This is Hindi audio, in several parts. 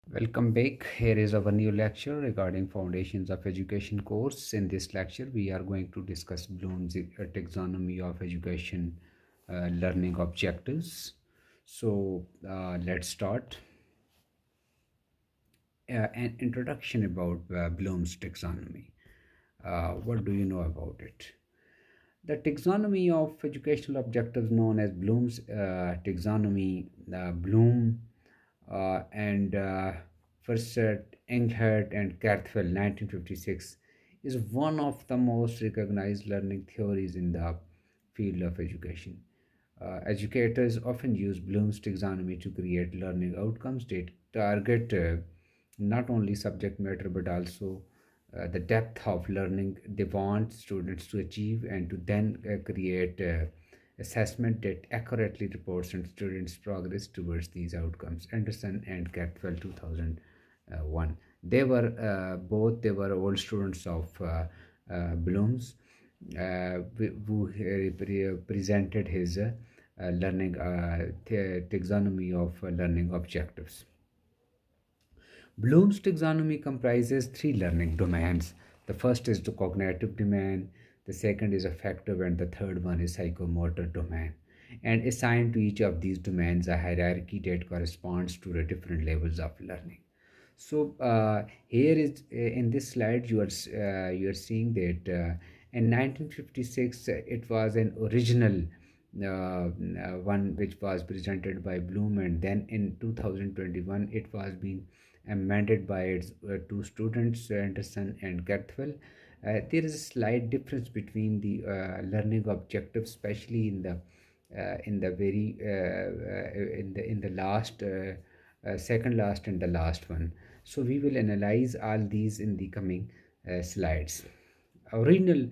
Welcome back. Here is our new lecture regarding Foundations of Education course. In this lecture, we are going to discuss Bloom's taxonomy of education learning objectives. Let's start. An introduction about Bloom's taxonomy. What do you know about it? The taxonomy of educational objectives known as Bloom's taxonomy, Bloom and Forsett, Engelhardt, and Krathwohl, 1956, is one of the most recognized learning theories in the field of education. Educators often use Bloom's taxonomy to create learning outcomes that target not only subject matter but also the depth of learning they want students to achieve, and to then create assessment that accurately reports on students' progress towards these outcomes. Anderson and Krathwohl, 2001. They were old students of Bloom's, who presented his learning taxonomy of learning objectives. Bloom's taxonomy comprises three learning domains. The first is the cognitive domain, the second is affective, and the third one is psychomotor domain, and assigned to each of these domains a hierarchy that corresponds to the different levels of learning. So here is in this slide you are seeing that in 1956 it was an original one which was presented by Bloom, and then in 2021 it was being amended by its two students, Anderson and Krathwohl. There is a slight difference between the learning objectives, especially in the very in the last second last and the last one. So we will analyze all these in the coming slides. Original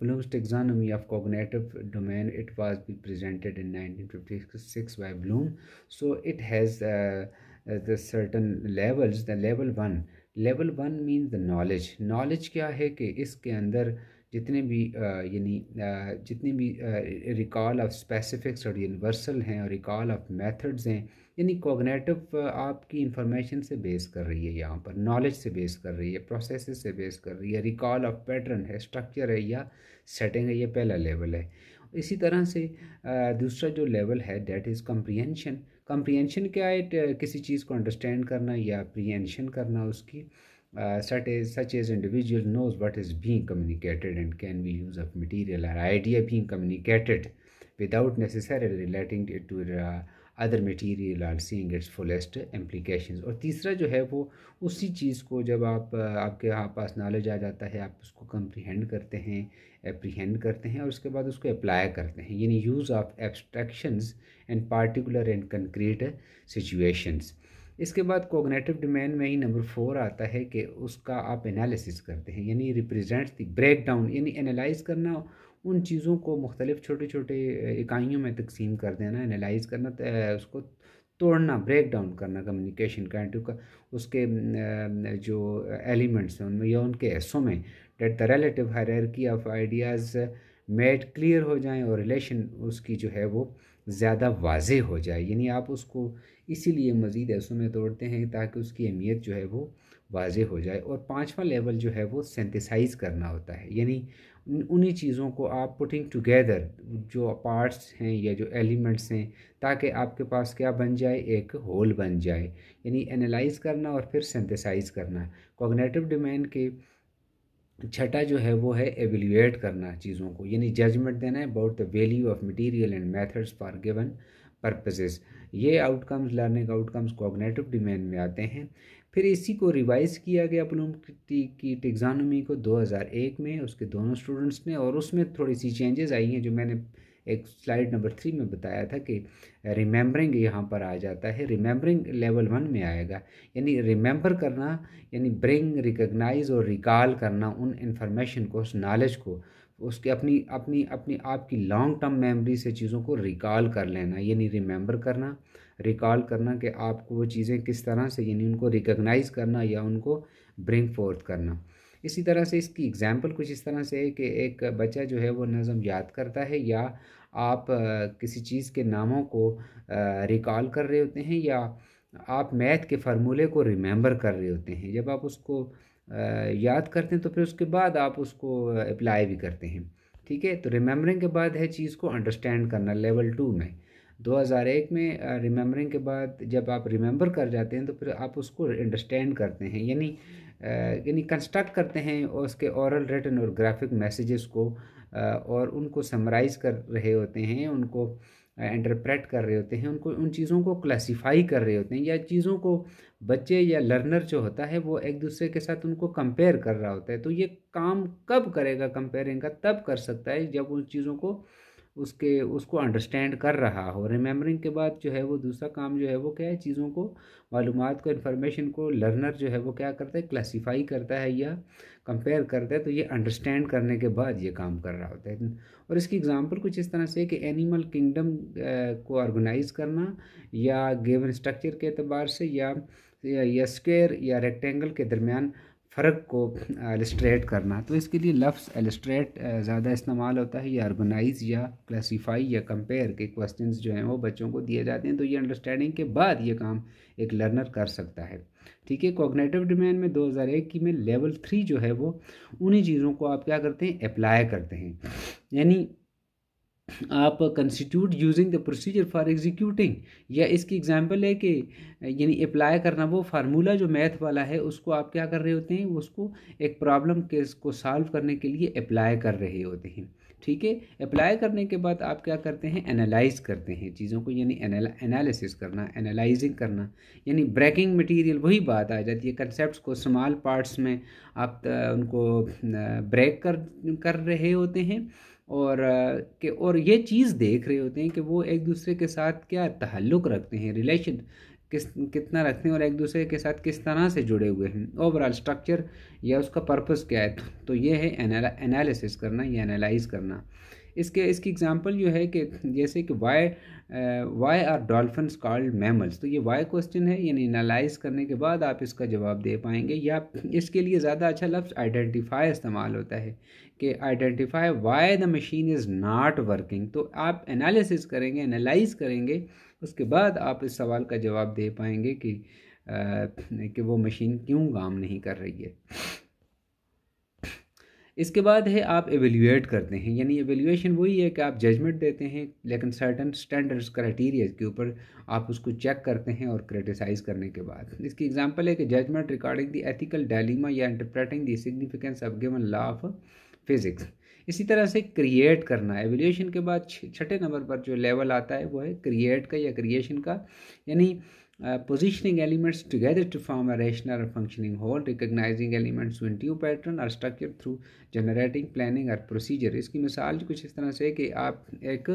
Bloom's taxonomy of cognitive domain, it was presented in 1956 by Bloom. So it has the certain levels. The level one means the knowledge क्या है कि इसके अंदर जितने भी जितने भी रिकॉल ऑफ स्पेसिफिक्स और यूनिवर्सल हैं और रिकॉल ऑफ मेथड्स हैं, यानी कॉग्निटिव आपकी इंफॉर्मेशन से बेस कर रही है, यहाँ पर नॉलेज से बेस कर रही है, प्रोसेसेस से बेस कर रही है, रिकॉल ऑफ पैटर्न है, स्ट्रक्चर है या सेटिंग है, ये पहला लेवल है। इसी तरह से दूसरा जो लेवल है डेट इज़ कम्प्रीहेंशन। कम्प्रीहेंशन क्या है? किसी चीज़ को अंडरस्टैंड करना या प्रीहेंशन करना उसकी। such as individual knows what is being communicated and can be use of material or idea being communicated without necessarily relating it to the other material or seeing its fullest implications। और तीसरा जो है वो उसी चीज़ को जब आपके यहाँ पास नॉलेज आ जाता है, आप उसको कंप्रीहेंड करते हैं, एप्रीहेंड करते हैं और उसके बाद उसको अप्लाई करते हैं, यानी use of abstractions and particular and concrete situations. इसके बाद कोग्निटिव डोमेन में ही नंबर 4 आता है कि उसका आप एनालिसिस करते हैं, यानी रिप्रेजेंट्स द ब्रेक डाउन, यानी एनालाइज करना उन चीज़ों को मुख्तलिफ छोटे छोटे इकाइयों में तकसीम कर देना, एनालाइज करना, उसको तोड़ना, ब्रेक डाउन करना कम्युनिकेशन का उसके जो एलिमेंट्स हैं उनमें या उनके हिस्सों में, that the relative hierarchy of ideas made clear हो जाएं और रिलेशन उसकी जो है वो ज़्यादा वाज़े हो जाए, यानी आप उसको इसीलिए मज़ीद हिस्सों में तोड़ते हैं ताकि उसकी अहमियत जो है वो वाज़े हो जाए। और पांचवा लेवल जो है वो सिंथेसाइज करना होता है, यानी उन्हीं चीज़ों को आप पुटिंग टुगेदर, जो पार्ट्स हैं या जो एलिमेंट्स हैं, ताकि आपके पास क्या बन जाए, एक होल बन जाए, यानी एनालाइज करना और फिर सिंथेसाइज करना। कॉग्निटिव डोमेन के छठा जो है वो है एवेल्यूएट करना चीज़ों को, यानी जजमेंट देना है about the value of material and methods for given purposes. ये outcomes, learning outcomes cognitive domain में आते हैं। फिर इसी को रिवाइज़ किया गया ब्लूम की टेक्सोनोमी को 2001 में उसके दोनों स्टूडेंट्स ने, और उसमें थोड़ी सी चेंजेस आई हैं जो मैंने एक स्लाइड नंबर 3 में बताया था कि रिमेंबरिंग यहाँ पर आ जाता है, रिमेंबरिंग लेवल 1 में आएगा, यानी रिमेंबर करना, यानी ब्रिंग, रिकग्नाइज और रिकॉल करना उन इंफॉर्मेशन को, उस नॉलेज को, उसके अपनी अपनी अपनी आपकी लॉन्ग टर्म मेमोरी से चीज़ों को रिकॉल कर लेना, यानी रिमेंबर करना, रिकॉल करना कि आपको वो चीज़ें किस तरह से, यानी उनको रिकग्नाइज़ करना या उनको ब्रिंग फोर्थ करना। इसी तरह से इसकी एग्जांपल कुछ इस तरह से है कि एक बच्चा जो है वो नज़म याद करता है, या आप किसी चीज़ के नामों को रिकॉल कर रहे होते हैं, या आप मैथ के फार्मूले को रिमेंबर कर रहे होते हैं। जब आप उसको याद करते हैं तो फिर उसके बाद आप उसको अप्लाई भी करते हैं। ठीक है, तो रिमेंबरिंग के बाद है चीज़ को अंडरस्टैंड करना लेवल 2 में। 2001 में रिमेंबरिंग के बाद जब आप रिमेंबर कर जाते हैं तो फिर आप उसको अंडरस्टैंड करते हैं, यानी कंस्ट्रक्ट करते हैं और उसके ओरल, रिटन और ग्राफिक मैसेजेस को, और उनको समराइज़ कर रहे होते हैं, उनको इंटरप्रेट कर रहे होते हैं, उनको उन चीज़ों को क्लासिफाई कर रहे होते हैं, या चीज़ों को बच्चे या लर्नर जो होता है वो एक दूसरे के साथ उनको कंपेयर कर रहा होता है। तो ये काम कब करेगा कंपेयरिंग का? तब कर सकता है जब उन चीज़ों को उसको अंडरस्टैंड कर रहा हो। रिमेंबरिंग के बाद जो है वो दूसरा काम जो है वो क्या है, चीज़ों को, मालूमात को, इन्फॉर्मेशन को लर्नर जो है वो क्या करता है, क्लासीफाई करता है या कंपेयर करता है। तो ये अंडरस्टैंड करने के बाद ये काम कर रहा होता है। और इसकी एग्जांपल कुछ इस तरह से कि एनिमल किंगडम को ऑर्गेनाइज करना, या गिवन स्ट्रक्चर के एतबार से, या स्क्वायर या रेक्टेंगल के दरमियान फ़र्क को इलस्ट्रेट करना। तो इसके लिए लफ्ज़ इलस्ट्रेट ज़्यादा इस्तेमाल होता है, या ऑर्गेनाइज या क्लासीफाई या कंपेयर के क्वेश्चंस जो हैं वो बच्चों को दिए जाते हैं। तो ये अंडरस्टैंडिंग के बाद ये काम एक लर्नर कर सकता है। ठीक है, कॉग्निटिव डोमेन में 2001 की में लेवल 3 जो है वो उन्हीं चीज़ों को आप क्या करते हैं, अप्लाई करते हैं। यानी आप constitute using the procedure for executing, या इसकी एग्जांपल है कि यानी अप्लाई करना, वो फार्मूला जो मैथ वाला है उसको आप क्या कर रहे होते हैं, उसको एक प्रॉब्लम के को सॉल्व करने के लिए अप्लाई कर रहे होते हैं। ठीक है, अप्लाई करने के बाद आप क्या करते हैं, एनालाइज करते हैं चीज़ों को, यानी एनालिसिस करना, एनालाइजिंग करना, यानी ब्रेकिंग मटेरियल, वही बात आ जाती है, कंसेप्ट्स को स्मॉल पार्ट्स में आप उनको ब्रेक कर रहे होते हैं, और ये चीज़ देख रहे होते हैं कि वो एक दूसरे के साथ क्या ताल्लुक़ रखते हैं, रिलेशन कितना रखते हैं, और एक दूसरे के साथ किस तरह से जुड़े हुए हैं, ओवरऑल स्ट्रक्चर या उसका पर्पस क्या है। तो ये है एनालिसिस करना या एनालाइज करना। इसकी एग्जांपल जो है कि जैसे कि why are dolphins called mammals, तो ये वाई क्वेश्चन है, यानी एनालाइज करने के बाद आप इसका जवाब दे पाएंगे। या इसके लिए ज़्यादा अच्छा लफ्ज़ आइडेंटिफाई इस्तेमाल होता है कि identify why the machine is not working. तो आप एनालिसिस करेंगे, एनालाइज करेंगे, उसके बाद आप इस सवाल का जवाब दे पाएंगे कि वो मशीन क्यों काम नहीं कर रही है। इसके बाद है आप एवेल्यूएट करते हैं, यानी एवेल्यूएशन वही है कि आप जजमेंट देते हैं, लेकिन सर्टन स्टैंडर्ड्स क्राइटेरिया के ऊपर आप उसको चेक करते हैं और क्रिटिसाइज़ करने के बाद। इसकी एग्जांपल है कि judgement regarding the ethical dilemma या interpreting the significance of given law of physics. इसी तरह से क्रिएट करना, एवेल्यूएशन के बाद छठे नंबर पर जो लेवल आता है वो है क्रिएट का या क्रिएशन का, यानी positioning elements together to form a rational or functioning whole, recognizing elements in due pattern or structure through generating planning or procedure। इसकी मिसाल कुछ इस तरह से कि आप एक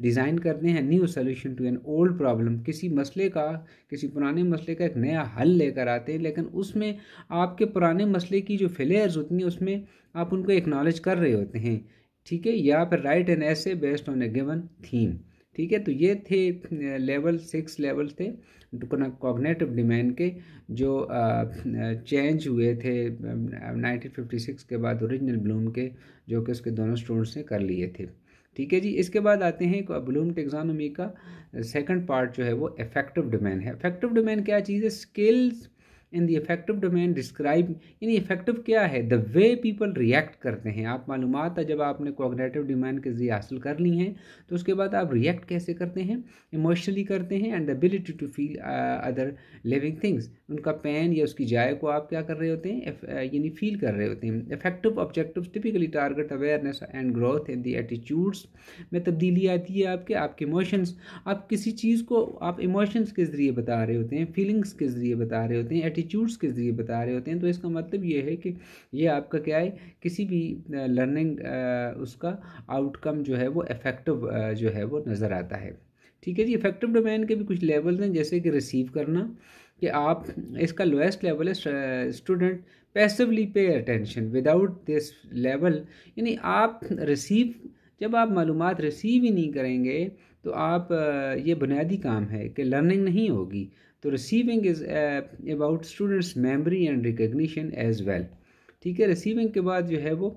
डिज़ाइन करते हैं new solution to an old problem, किसी पुराने मसले का एक नया हल लेकर आते हैं, लेकिन उसमें आपके पुराने मसले की जो फेलियर्स होती हैं उसमें आप उनको एक्नॉलेज कर रहे होते हैं। ठीक है, या फिर राइट एन ऐसे based on A given theme. ठीक है, तो ये थे लेवल 6 लेवल थे कॉग्निटिव डोमेन के, जो चेंज हुए थे 1956 के बाद ओरिजिनल ब्लूम के, जो कि उसके दोनों स्टूडेंट्स ने कर लिए थे। ठीक है जी, इसके बाद आते हैं ब्लूम टेक्सोनोमी का सेकंड पार्ट जो है वो इफेक्टिव डोमेन है। इफेक्टिव डोमेन क्या चीज़ है, skills in the affective domain describe, यानी इफेक्टिव क्या है, द वे पीपल रिएक्ट करते हैं। आप मालूमात जब आपने कॉग्निटिव डोमेन के ज़रिए हासिल कर ली हैं तो उसके बाद आप रिएक्ट कैसे करते हैं, इमोशनली करते हैं, and the ability to feel other living things, उनका पेन या उसकी जाय को आप क्या कर रहे होते हैं, यानी फील कर रहे होते हैं। Effective objectives typically target awareness and growth in the attitudes में तब्दीली आती है आपके इमोशंस, आप किसी चीज़ को आप इमोशंस के ज़रिए बता रहे होते हैं, फीलिंग्स के ज़रिए बता रहे होते हैं, एटीट्यूड्स के ज़रिए बता रहे होते हैं। तो इसका मतलब ये है कि ये आपका क्या है, किसी भी लर्निंग उसका आउटकम जो है वो इफेक्टिव जो है वो नज़र आता है। ठीक है जी, इफेक्टिव डोमेन के भी कुछ लेवल्स हैं, जैसे कि रिसीव करना, कि आप इसका लोएस्ट लेवल है student passively pay attention without this level, यानी आप जब आप मालूमात रिसीव ही नहीं करेंगे तो आप ये बुनियादी काम है कि लर्निंग नहीं होगी। तो receiving is about students memory and recognition as well. ठीक है, रिसीविंग के बाद जो है वो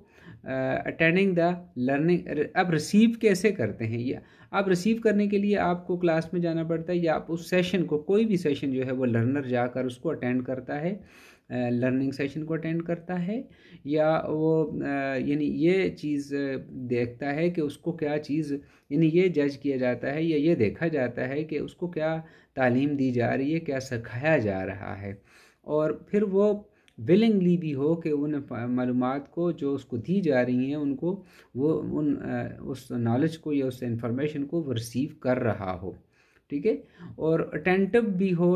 अटेंडिंग द लर्निंग। अब रिसीव कैसे करते हैं, या आप रिसीव करने के लिए आपको क्लास में जाना पड़ता है, या आप उस सेशन को, कोई भी सेशन जो है वो लर्नर जाकर उसको अटेंड करता है, लर्निंग सेशन को अटेंड करता है, या वो यानी ये चीज़ देखता है कि उसको क्या चीज़, यानी ये जज किया जाता है या ये देखा जाता है कि उसको क्या तालीम दी जा रही है, क्या सिखाया जा रहा है, और फिर वो विलिंगली भी हो कि उन मालूमात को जो उसको दी जा रही हैं उनको वो उस नॉलेज को या उस इंफॉर्मेशन को वो रिसीव कर रहा हो, ठीक है, और अटेंटिव भी हो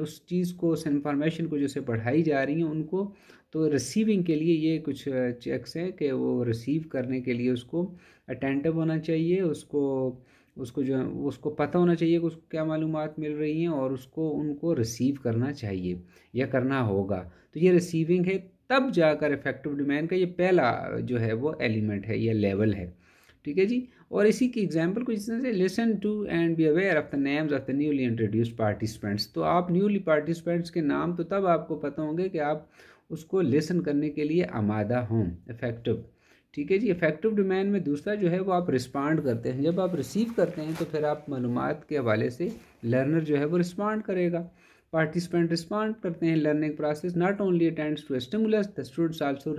उस चीज़ को, उस इंफॉर्मेशन को जैसे पढ़ाई जा रही हैं उनको। तो रिसीविंग के लिए ये कुछ चेक्स हैं कि वो रिसीव करने के लिए उसको अटेंटिव होना चाहिए, उसको उसको जो उसको पता होना चाहिए कि उसको क्या मालूमात मिल रही हैं, और उसको उनको रिसीव करना चाहिए या करना होगा। तो ये रिसीविंग है, तब जाकर इफेक्टिव डोमेन का ये पहला जो है वो एलिमेंट है या लेवल है, ठीक है जी। और इसी की एग्जांपल कुछ इस तरह से, listen to and be aware of the names of the newly introduced participants. तो आप न्यूली पार्टिसिपेंट्स के नाम तो तब आपको पता होंगे कि आप उसको लिसन करने के लिए आमादा हों, इफेक्टिव, ठीक है जी। इफेक्टिव डोमेन में दूसरा जो है वो आप रिस्पॉन्ड करते हैं। जब आप रिसीव करते हैं तो फिर आप मालूमात के हवाले से लर्नर जो है वो रिस्पॉन्ड करेगा, पार्टिसिपेंट रिस्पॉन्ड करते हैं। Learning process not only attends to stimulus, the students also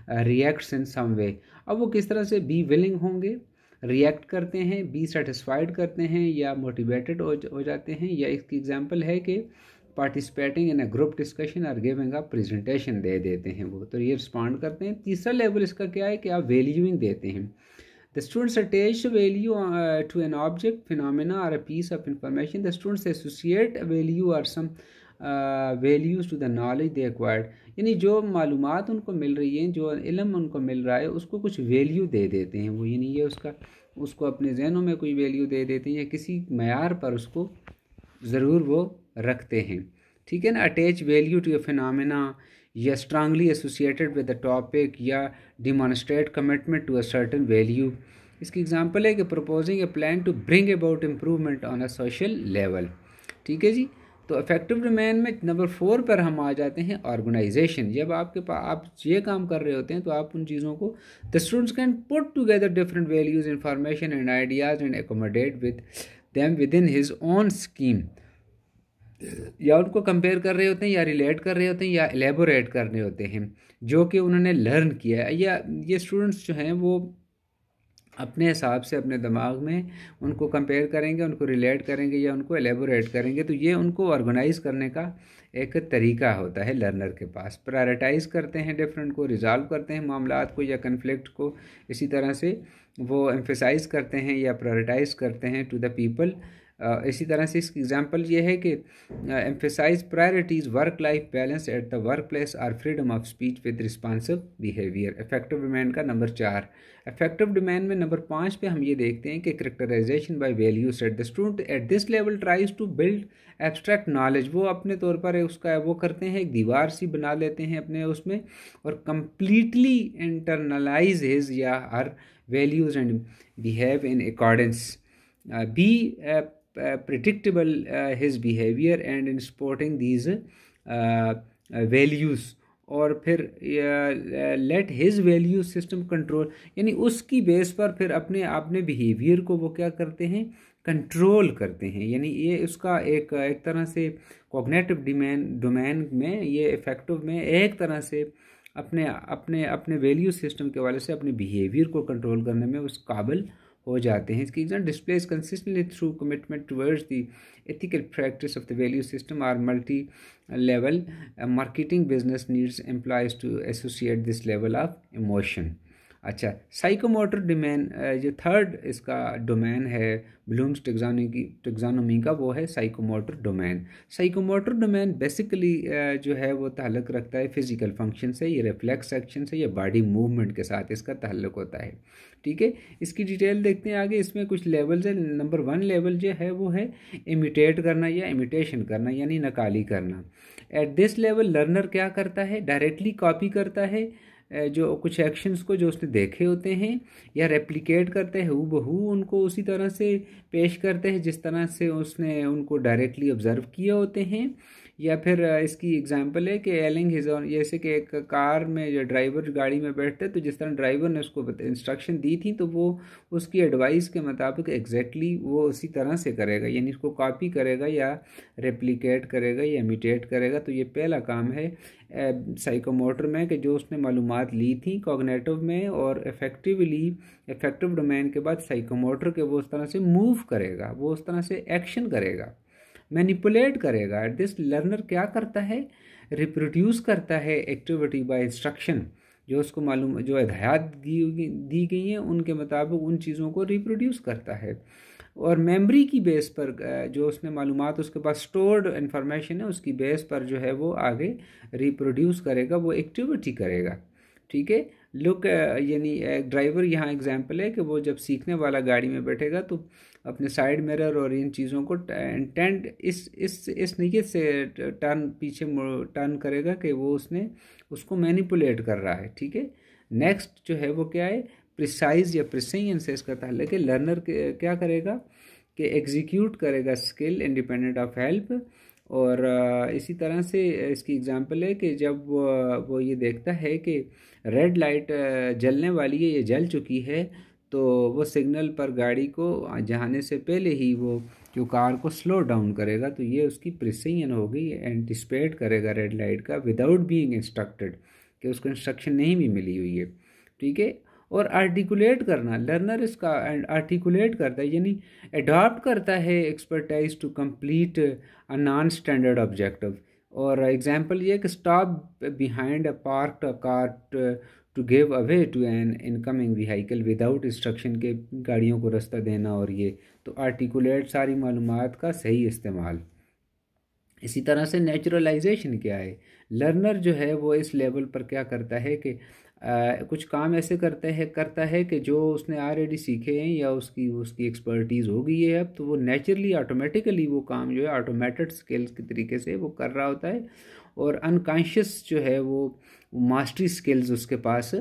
reacts in some way. अब वो किस तरह से बी विलिंग होंगे, रिएक्ट करते हैं, बी सेटिस्फाइड करते हैं, या मोटिवेटेड हो जाते हैं, या इसकी एग्जांपल है कि participating in a group discussion और गिविंग अ प्रेजेंटेशन दे देते हैं वो, तो ये रिस्पॉन्ड करते हैं। तीसरा लेवल इसका क्या है कि आप वैल्यूइंग देते हैं। The students attach value to an object, phenomena और a piece of information. The students associate value और some values to the knowledge they acquired, यानी जो मालूमात उनको मिल रही हैं, जो इल्म उनको मिल रहा है, उसको कुछ वैल्यू दे देते हैं वो, यानी ये उसको अपने जहनों में कोई वैल्यू दे देते हैं, या किसी मयार पर उसको ज़रूर वो रखते हैं, ठीक है ना। Attach value to a phenomena, या strongly associated with the topic, या demonstrate commitment to a certain value. इसकी एग्जांपल है कि proposing a plan to bring about improvement on a social level, ठीक है जी। तो इफेक्टिव डोमेन में नंबर 4 पर हम आ जाते हैं, ऑर्गेनाइजेशन। जब आपके पास आप ये काम कर रहे होते हैं तो आप उन चीज़ों को, the students can put together different values, information and ideas and accommodate with them with in his own scheme, या उनको कंपेयर कर रहे होते हैं, या रिलेट कर रहे होते हैं, या एलेबोरेट कर रहे होते हैं जो कि उन्होंने लर्न किया है। या ये स्टूडेंट्स जो हैं वो अपने हिसाब से अपने दिमाग में उनको कंपेयर करेंगे, उनको रिलेट करेंगे, या उनको एलेबोरेट करेंगे। तो ये उनको ऑर्गेनाइज करने का एक तरीका होता है लर्नर के पास। प्रायोरिटाइज़ करते हैं डिफरेंट को, रिजॉल्व करते हैं मामलात को या कन्फ्लिक्ट को, इसी तरह से वो एम्फेसाइज करते हैं या प्रायोरिटाइज़ करते हैं टू द पीपल। इसी तरह से इसकी एग्जांपल ये है कि emphasise priorities work life balance at the workplace और freedom of speech with responsive behaviour. Effective domain का नंबर 4। इफेक्टिव डोमेन में नंबर 5 पे हम ये देखते हैं कि characterisation by value set. The student at this level tries to build abstract knowledge. वो अपने तौर पर उसका वो करते हैं, एक दीवार सी बना लेते हैं अपने उसमें, और कम्प्लीटली इंटरनलाइज हिज या her values and behave in accordance, be predictable his behavior and in supporting these values, और फिर let his value system control, यानी उसकी बेस पर फिर अपने बिहेवियर को वो क्या करते हैं, कंट्रोल करते हैं। यानी ये उसका एक तरह से कॉग्निटिव डोमेन में, ये इफेक्टिव में एक तरह से अपने वैल्यू सिस्टम के वाले से अपने बिहेवियर को कंट्रोल करने में उस काबिल हो जाते हैं। इसकी example displays consistently through commitment towards the ethical practice of the value system और multi level marketing business needs employees to associate this level of emotion. अच्छा, साइकोमोटर डोमेन जो थर्ड इसका डोमेन है ब्लूम्स टेक्सोनोमी का, वो है psychomotor domain. Psychomotor domain basically जो है वो ताल्लुक़ रखता है फिजिकल फंक्शन से, ये रिफ्लेक्स एक्शन से, या बॉडी मूवमेंट के साथ इसका ताल्लुक़ होता है, ठीक है। इसकी डिटेल देखते हैं आगे। इसमें कुछ लेवल्स है। नंबर 1 लेवल जो है वो है इमिटेट करना या इमिटेशन करना, यानी नकाली करना। एट दिस लेवल लर्नर क्या करता है, डायरेक्टली कॉपी करता है जो कुछ एक्शंस को जो उसने देखे होते हैं, या रेप्लिकेट करते हैं, हूबहू उनको उसी तरह से पेश करते हैं जिस तरह से उसने उनको डायरेक्टली ऑब्जर्व किए होते हैं, या फिर इसकी एग्जांपल है कि एलिंग हिज ऑन, जैसे कि एक कार में जो ड्राइवर गाड़ी में बैठते तो जिस तरह ड्राइवर ने उसको इंस्ट्रक्शन दी थी तो वो उसकी एडवाइस के मुताबिक एग्जैक्टली वो उसी तरह से करेगा, यानी इसको कॉपी करेगा या रेप्लिकेट करेगा या इमिटेट करेगा। तो ये पहला काम है साइकोमोटर में कि जो उसने मालूमात ली थी कॉग्निटिव में और इफेक्टिव डोमेन के बाद साइकोमोटर के वो उस तरह से मूव करेगा, वो उस तरह से एक्शन करेगा, मैनिपुलेट करेगा। दिस लर्नर क्या करता है, रिप्रोड्यूस करता है एक्टिविटी बाय इंस्ट्रक्शन, जो उसको मालूम जो हिदायत दी गई हैं उनके मुताबिक उन चीज़ों को रिप्रोड्यूस करता है। और मेमोरी की बेस पर जो उसने मालूमात उसके पास स्टोर्ड इन्फॉर्मेशन है उसकी बेस पर जो है वो आगे रिप्रोड्यूस करेगा, वो एक्टिविटी करेगा। ठीक है, लुक यानी एक ड्राइवर यहाँ एग्जांपल है कि वो जब सीखने वाला गाड़ी में बैठेगा तो अपने साइड मिरर और इन चीज़ों को इंटेंट इस नीयत से टर्न करेगा कि वो उसने उसको मैनिपुलेट कर रहा है। ठीक है, नेक्स्ट जो है वो क्या है, प्रिसाइज या प्रिसिजन से इसका ताल्लुक है। लर्नर क्या करेगा कि एग्जीक्यूट करेगा स्किल इंडिपेंडेंट ऑफ हेल्प। और इसी तरह से इसकी एग्जांपल है कि जब वो ये देखता है कि रेड लाइट जलने वाली है, ये जल चुकी है, तो वो सिग्नल पर गाड़ी को जाने से पहले ही वो जो कार को स्लो डाउन करेगा। तो ये उसकी प्रिसिजन होगी, एंटिसिपेट करेगा रेड लाइट का विदाउट बीइंग इंस्ट्रक्टेड, कि उसको इंस्ट्रक्शन नहीं भी मिली हुई है। ठीक है, और आर्टिकुलेट करना, लर्नर इसका आर्टिकुलेट करता है यानी अडॉप्ट करता है expertise to complete a non standard objective. और एग्जांपल ये कि stop behind a parked car to give away to an incoming vehicle without instruction, के गाड़ियों को रास्ता देना। और ये तो आर्टिकुलेट सारी मालूमात का सही इस्तेमाल। इसी तरह से नेचुरलाइजेशन क्या है, लर्नर जो है वो इस लेवल पर क्या करता है कि कुछ काम ऐसे करता है कि जो उसने ऑलरेडी सीखे हैं या उसकी उसकी एक्सपर्टीज़ हो गई है अब, तो वो नेचुरली ऑटोमेटिकली वो काम जो है ऑटोमेटेड स्किल्स के तरीके से वो कर रहा होता है। और अनकॉन्शियस जो है वो मास्टरी स्किल्स उसके पास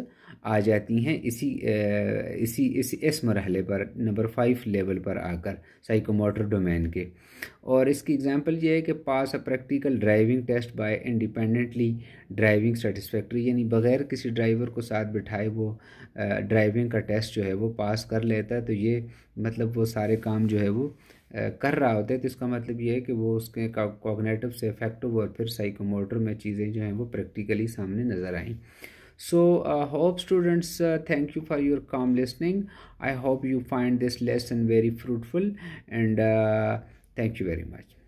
आ जाती हैं इस मरहले पर, नंबर 5 लेवल पर आकर साइकोमोटर डोमेन के। और इसकी एग्जांपल ये है कि pass a practical driving test by independently driving satisfactory, यानी बग़ैर किसी ड्राइवर को साथ बिठाए वो ड्राइविंग का टेस्ट जो है वो पास कर लेता है। तो ये मतलब वो सारे काम जो है वो कर रहा होता है। तो इसका मतलब ये है कि वो उसके कॉग्निटिव से इफेक्टिव और फिर साइकोमोटर में चीज़ें जो हैं वो प्रैक्टिकली सामने नज़र आएँ। So hope students, thank you for your calm listening. I hope you find this lesson very fruitful, and thank you very much.